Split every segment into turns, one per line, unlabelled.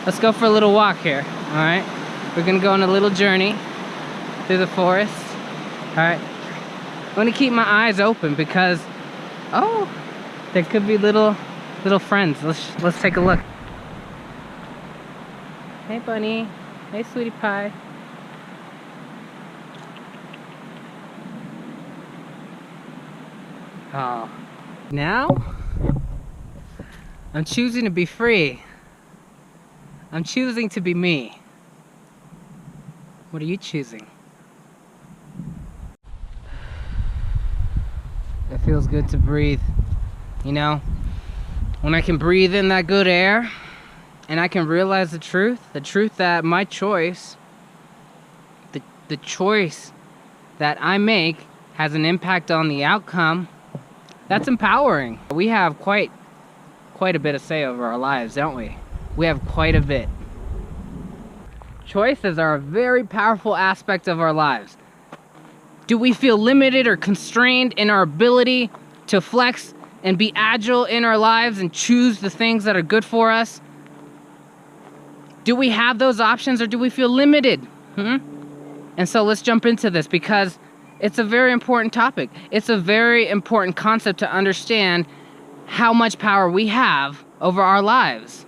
let's go for a little walk here, all right? We're gonna go on a little journey through the forest, all right? I'm gonna keep my eyes open because, oh, there could be little friends. Let's take a look. Hey, bunny. Hey, sweetie pie. Oh, now I'm choosing to be free. I'm choosing to be me. What are you choosing? It feels good to breathe. You know, when I can breathe in that good air and I can realize the truth that my choice, the choice that I make has an impact on the outcome, that's empowering. We have quite a bit of say over our lives, don't we? We have quite a bit. Choices are a very powerful aspect of our lives. Do we feel limited or constrained in our ability to flex and be agile in our lives and choose the things that are good for us? Do we have those options, or do we feel limited? And so let's jump into this because it's a very important topic. It's a very important concept to understand how much power we have over our lives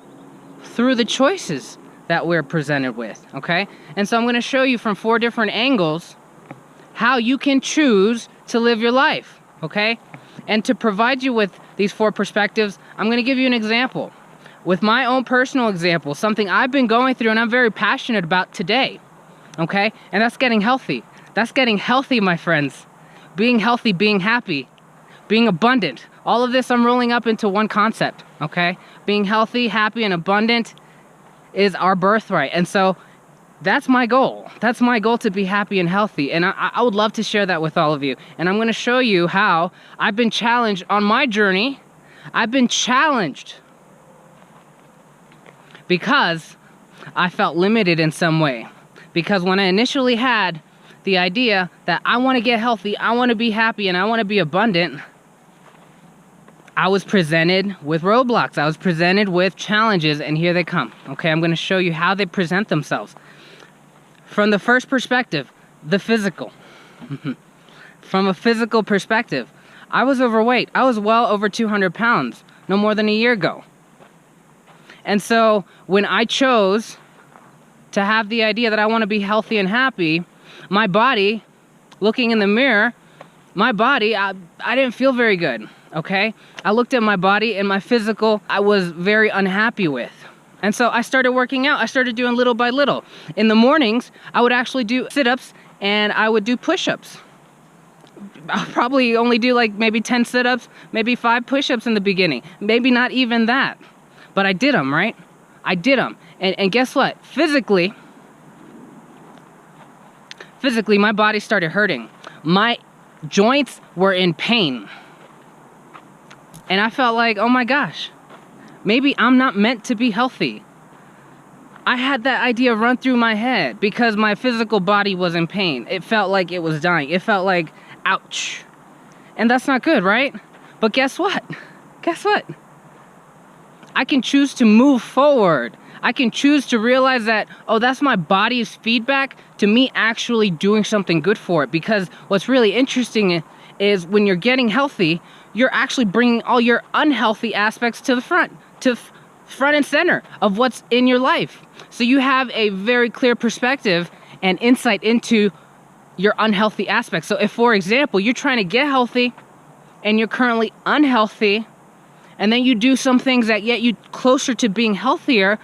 through the choices that we're presented with, okay? And so I'm gonna show you from 4 different angles how you can choose to live your life, okay? And to provide you with these 4 perspectives, I'm gonna give you an example. With my own personal example, something I've been going through and I'm very passionate about today, okay? And that's getting healthy. That's getting healthy, my friends. Being healthy, being happy, being abundant. All of this I'm rolling up into one concept, okay? Being healthy, happy, and abundant is our birthright. And so that's my goal. That's my goal, to be happy and healthy. And I would love to share that with all of you. And I'm gonna show you how I've been challenged on my journey. I've been challenged because I felt limited in some way. Because when I initially had the idea that I want to get healthy, I want to be happy, and I want to be abundant, I was presented with roadblocks. I was presented with challenges, and here they come. Okay, I'm going to show you how they present themselves. From the first perspective, the physical. From a physical perspective, I was overweight. I was well over 200 pounds, no more than a year ago. And so when I chose to have the idea that I want to be healthy and happy, my body, looking in the mirror, my body, I didn't feel very good, okay? I looked at my body and my physical, I was very unhappy with. And so I started working out. I started doing little by little. In the mornings, I would actually do sit-ups and I would do push-ups. I'll probably only do like maybe 10 sit-ups, maybe 5 push-ups in the beginning. Maybe not even that. But I did them, right? I did them. And guess what? Physically, my body started hurting. My joints were in pain. And I felt like, oh my gosh, maybe I'm not meant to be healthy. I had that idea run through my head because my physical body was in pain. It felt like it was dying. It felt like, ouch. And that's not good, right? But guess what? Guess what? I can choose to move forward. I can choose to realize that, oh, that's my body's feedback to me actually doing something good for it. Because what's really interesting is when you're getting healthy, you're actually bringing all your unhealthy aspects to the front, front and center of what's in your life. So you have a very clear perspective and insight into your unhealthy aspects. So if, for example, you're trying to get healthy and you're currently unhealthy, and then you do some things that get you closer to being healthier,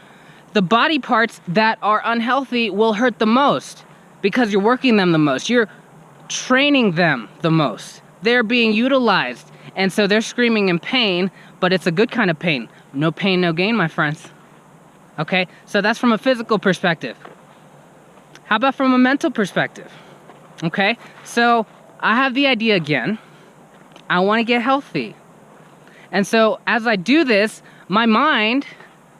the body parts that are unhealthy will hurt the most because you're working them the most. You're training them the most. They're being utilized. And so they're screaming in pain, but it's a good kind of pain. No pain, no gain, my friends. Okay, so that's from a physical perspective. How about from a mental perspective? Okay, so I have the idea again. I want to get healthy. And so as I do this, my mind's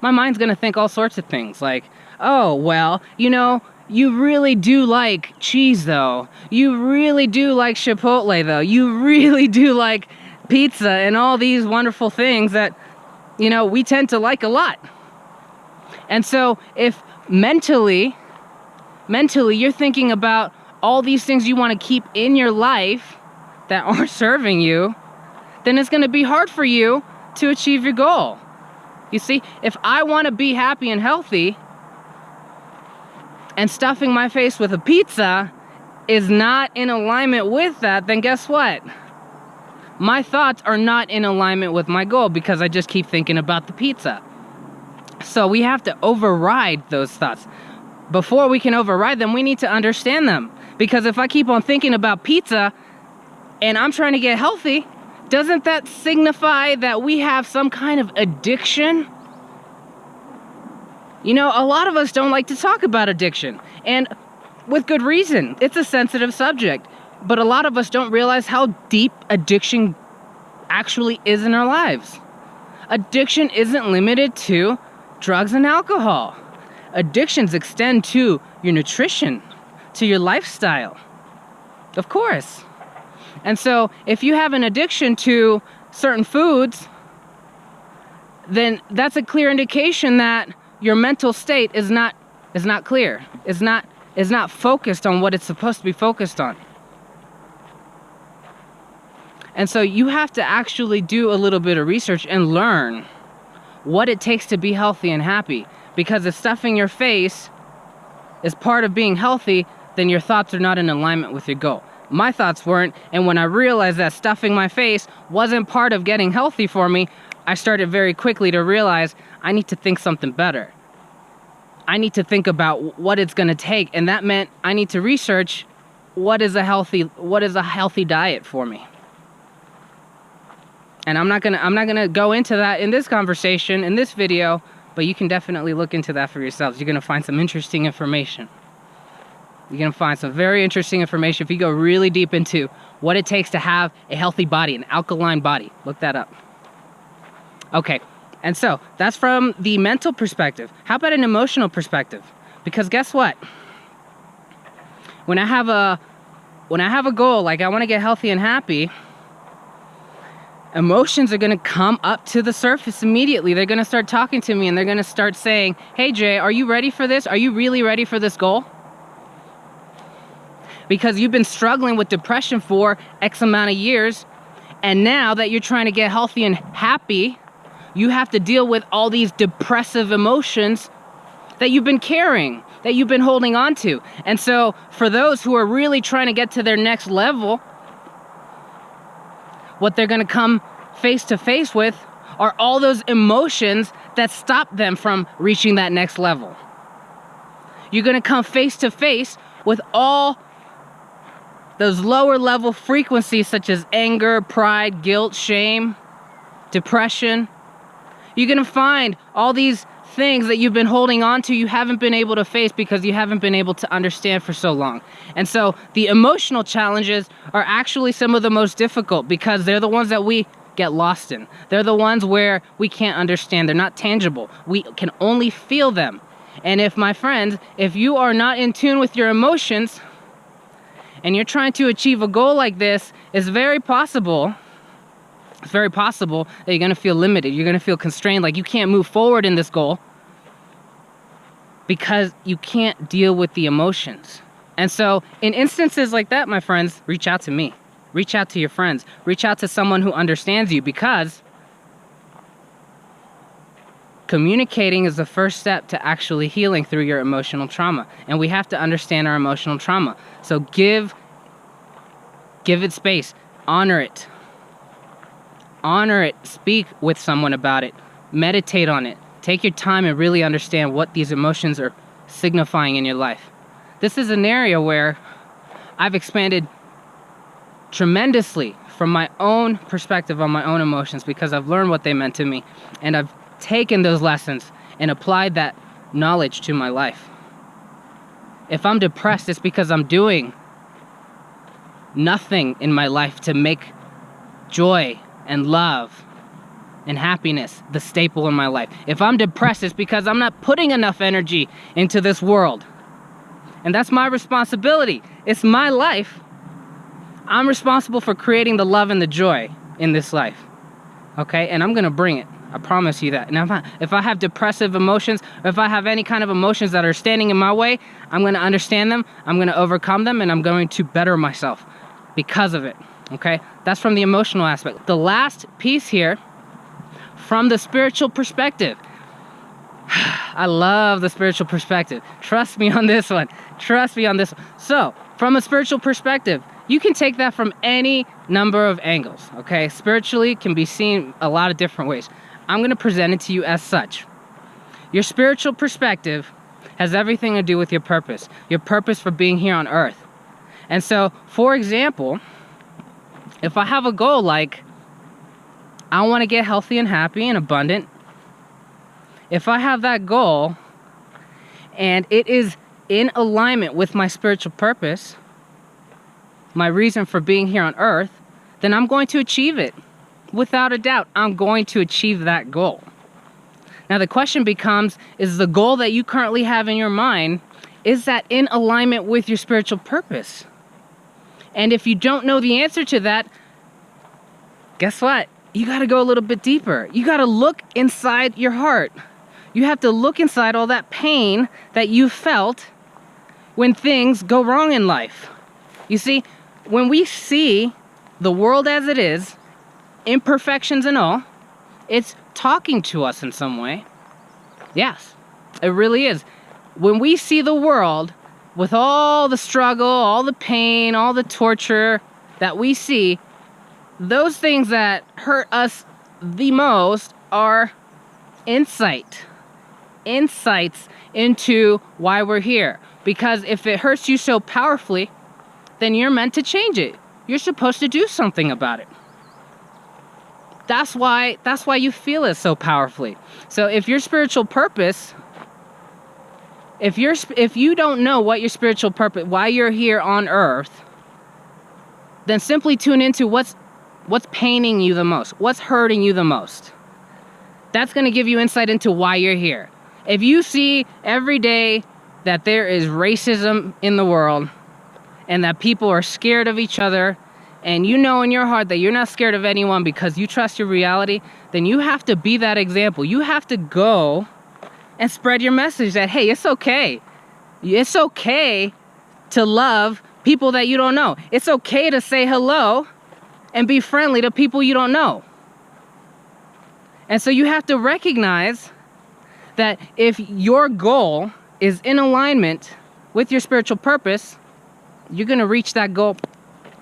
going to think all sorts of things like, oh, well, you know, you really do like cheese, though. You really do like Chipotle, though. You really do like pizza and all these wonderful things that, you know, we tend to like a lot. And so if mentally you're thinking about all these things you want to keep in your life that aren't serving you, then it's going to be hard for you to achieve your goal. You see, if I want to be happy and healthy, and stuffing my face with a pizza is not in alignment with that, then guess what? My thoughts are not in alignment with my goal because I just keep thinking about the pizza. So we have to override those thoughts. Before we can override them, we need to understand them. Because if I keep on thinking about pizza and I'm trying to get healthy, doesn't that signify that we have some kind of addiction? You know, a lot of us don't like to talk about addiction, and with good reason. It's a sensitive subject, but a lot of us don't realize how deep addiction actually is in our lives. Addiction isn't limited to drugs and alcohol. Addictions extend to your nutrition, to your lifestyle, of course. And so if you have an addiction to certain foods, then that's a clear indication that your mental state is not clear, is not focused on what it's supposed to be focused on. And so you have to actually do a little bit of research and learn what it takes to be healthy and happy. Because if stuffing your face is part of being healthy, then your thoughts are not in alignment with your goal. My thoughts weren't, and when I realized that stuffing my face wasn't part of getting healthy for me, I started very quickly to realize I need to think something better. I need to think about what it's going to take, and that meant I need to research what is a healthy diet for me. And I'm not gonna go into that in this conversation, in this video, but you can definitely look into that for yourselves. You're gonna find some interesting information. You're gonna find some very interesting information if you go really deep into what it takes to have a healthy body, an alkaline body. Look that up. Okay, and so that's from the mental perspective. How about an emotional perspective? Because guess what? When I have a goal, like I want to get healthy and happy, emotions are going to come up to the surface immediately. They're going to start talking to me and they're going to start saying, "Hey Jay, are you ready for this? Are you really ready for this goal?" Because you've been struggling with depression for X amount of years, and now that you're trying to get healthy and happy, you have to deal with all these depressive emotions that you've been carrying, that you've been holding on to. And so for those who are really trying to get to their next level, what they're going to come face to face with are all those emotions that stop them from reaching that next level. You're going to come face to face with all those lower level frequencies such as anger, pride, guilt, shame, depression. You're going to find all these things that you've been holding on to, you haven't been able to face because you haven't been able to understand for so long. And so the emotional challenges are actually some of the most difficult because they're the ones that we get lost in. They're the ones where we can't understand. They're not tangible. We can only feel them. And if, my friends, if you are not in tune with your emotions and you're trying to achieve a goal like this, it's very possible that you're going to feel limited. You're going to feel constrained, like you can't move forward in this goal because you can't deal with the emotions. And so in instances like that, my friends, reach out to me. Reach out to your friends. Reach out to someone who understands you, because communicating is the first step to actually healing through your emotional trauma. And we have to understand our emotional trauma. So give it space. Honor it. Honor it. Speak with someone about it. Meditate on it. Take your time and really understand what these emotions are signifying in your life. This is an area where I've expanded tremendously from my own perspective on my own emotions, because I've learned what they meant to me, and I've taken those lessons and applied that knowledge to my life. If I'm depressed, it's because I'm doing nothing in my life to make joy and love and happiness the staple in my life. If I'm depressed, it's because I'm not putting enough energy into this world. And that's my responsibility. It's my life. I'm responsible for creating the love and the joy in this life. Okay? And I'm gonna bring it. I promise you that. And if I have depressive emotions, or if I have any kind of emotions that are standing in my way, I'm going to understand them, I'm going to overcome them, and I'm going to better myself because of it, okay? That's from the emotional aspect. The last piece here, from the spiritual perspective. I love the spiritual perspective. Trust me on this one. Trust me on this one. So, from a spiritual perspective, you can take that from any number of angles, okay? Spiritually can be seen a lot of different ways. I'm going to present it to you as such. Your spiritual perspective has everything to do with your purpose for being here on earth. And so, for example, if I have a goal like, I want to get healthy and happy and abundant, if I have that goal and it is in alignment with my spiritual purpose, my reason for being here on earth, then I'm going to achieve it. Without a doubt, I'm going to achieve that goal. Now the question becomes, is the goal that you currently have in your mind, is that in alignment with your spiritual purpose? And if you don't know the answer to that, guess what? You got to go a little bit deeper. You got to look inside your heart. You have to look inside all that pain that you felt when things go wrong in life. You see, when we see the world as it is, imperfections and all, it's talking to us in some way. Yes, it really is. When we see the world with all the struggle, all the pain, all the torture that we see, those things that hurt us the most are insights into why we're here. Because if it hurts you so powerfully, then you're meant to change it. You're supposed to do something about it. That's why you feel it so powerfully. So if your spiritual purpose, if you don't know what your spiritual purpose, why you're here on earth, then simply tune into what's paining you the most, what's hurting you the most. That's going to give you insight into why you're here. If you see every day that there is racism in the world and that people are scared of each other, and you know in your heart that you're not scared of anyone because you trust your reality, then you have to be that example. You have to go and spread your message that, hey, it's okay. It's okay to love people that you don't know. It's okay to say hello and be friendly to people you don't know. And so you have to recognize that if your goal is in alignment with your spiritual purpose, you're going to reach that goal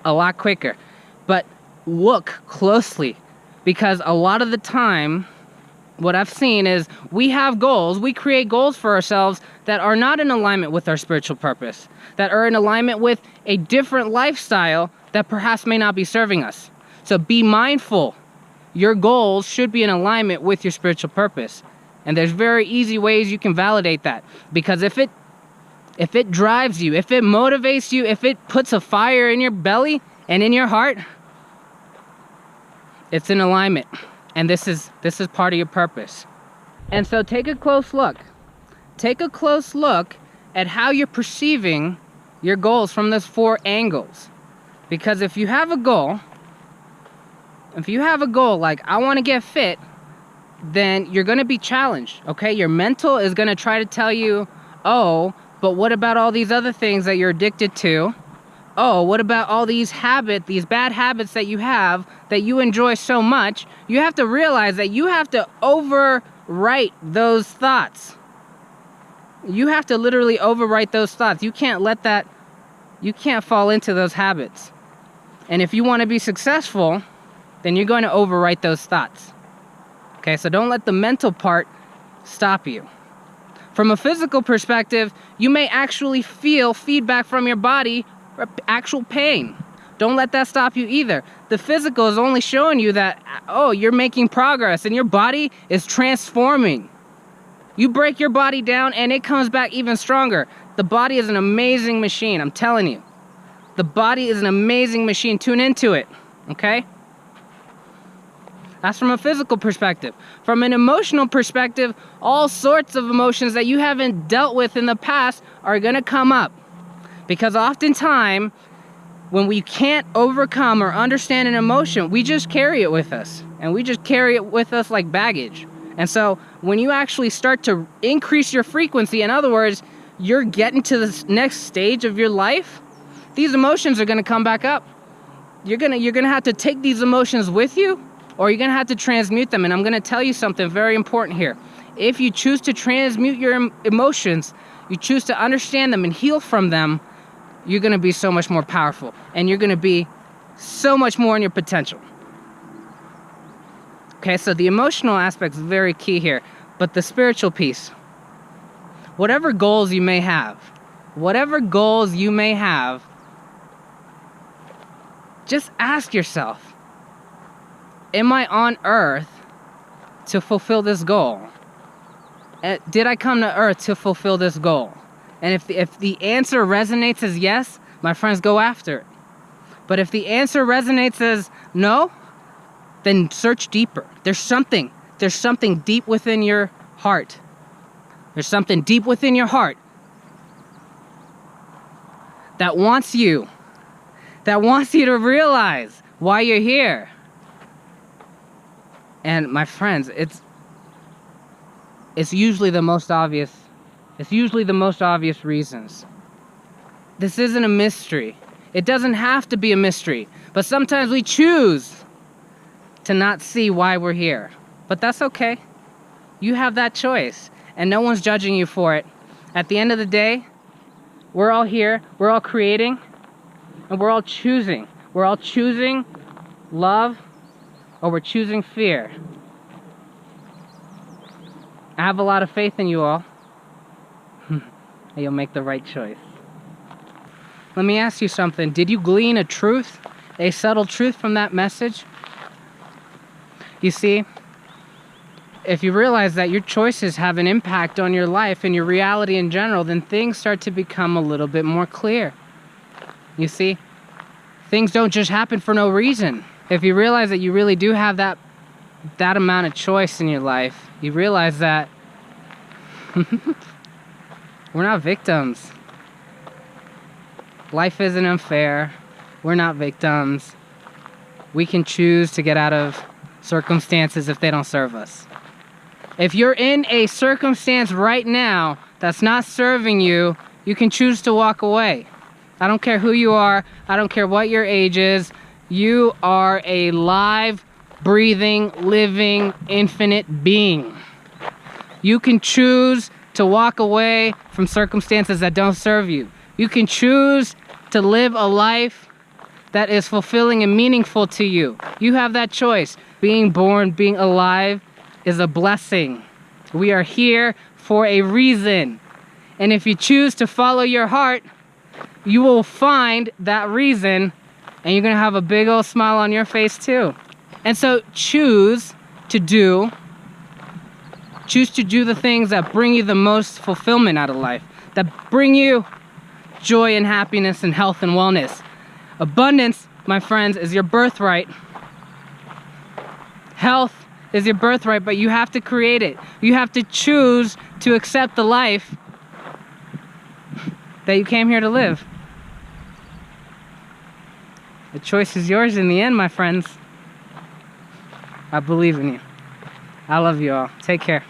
a lot quicker. But look closely, because a lot of the time, what I've seen is we have goals, we create goals for ourselves that are not in alignment with our spiritual purpose, that are in alignment with a different lifestyle that perhaps may not be serving us. So be mindful. Your goals should be in alignment with your spiritual purpose. And there's very easy ways you can validate that. Because if it drives you, if it motivates you, if it puts a fire in your belly and in your heart, it's in alignment. And this is part of your purpose. And so take a close look. Take a close look at how you're perceiving your goals from those 4 angles. Because if you have a goal like, I want to get fit, then you're going to be challenged, okay? Your mental is going to try to tell you, oh, but what about all these other things that you're addicted to? Oh, what about all these bad habits that you have that you enjoy so much? You have to realize that you have to overwrite those thoughts. You have to literally overwrite those thoughts. You can't fall into those habits. And if you want to be successful, then you're going to overwrite those thoughts. Okay, so don't let the mental part stop you. From a physical perspective, you may actually feel feedback from your body, actual pain. Don't let that stop you either. The physical is only showing you that, oh, you're making progress and your body is transforming. You break your body down and it comes back even stronger. The body is an amazing machine, I'm telling you. The body is an amazing machine. Tune into it, okay? That's from a physical perspective. From an emotional perspective, all sorts of emotions that you haven't dealt with in the past are going to come up. Because oftentimes, when we can't overcome or understand an emotion, we just carry it with us. and we just carry it with us like baggage. And so when you actually start to increase your frequency, in other words, you're getting to the next stage of your life, these emotions are going to come back up. You're gonna have to take these emotions with you, or you're gonna have to transmute them. And I'm gonna tell you something very important here. If you choose to transmute your emotions, you choose to understand them and heal from them, you're gonna be so much more powerful, and you're gonna be so much more in your potential. Okay, so the emotional aspect is very key here, but the spiritual piece, whatever goals you may have, just ask yourself, am I on earth to fulfill this goal? Did I come to earth to fulfill this goal? And if the answer resonates as yes, my friends, go after it. But if the answer resonates as no, then search deeper. There's something deep within your heart. There's something deep within your heart that wants you to realize why you're here. And my friends, it's usually the most obvious. It's usually the most obvious reasons. This isn't a mystery. It doesn't have to be a mystery. But sometimes we choose to not see why we're here. But that's okay. You have that choice. And no one's judging you for it. At the end of the day, we're all here. We're all creating. And we're all choosing. We're all choosing love, or we're choosing fear. I have a lot of faith in you all. And you'll make the right choice. Let me ask you something. Did you glean a truth, a subtle truth from that message? You see, if you realize that your choices have an impact on your life and your reality in general, then things start to become a little bit more clear. You see, things don't just happen for no reason. If you realize that you really do have that amount of choice in your life, you realize that we're not victims. Life isn't unfair. We're not victims. We can choose to get out of circumstances if they don't serve us. If you're in a circumstance right now that's not serving you, you can choose to walk away. I don't care who you are. I don't care what your age is. You are a live, breathing, living, infinite being. You can choose to walk away from circumstances that don't serve you. You can choose to live a life that is fulfilling and meaningful to you. You have that choice. Being born, being alive is a blessing. We are here for a reason. And if you choose to follow your heart, you will find that reason, and you're gonna have a big old smile on your face too. And so choose to do the things that bring you the most fulfillment out of life, that bring you joy and happiness and health and wellness. Abundance, my friends, is your birthright. Health is your birthright, but you have to create it. You have to choose to accept the life that you came here to live. The choice is yours in the end, my friends. I believe in you. I love you all. Take care.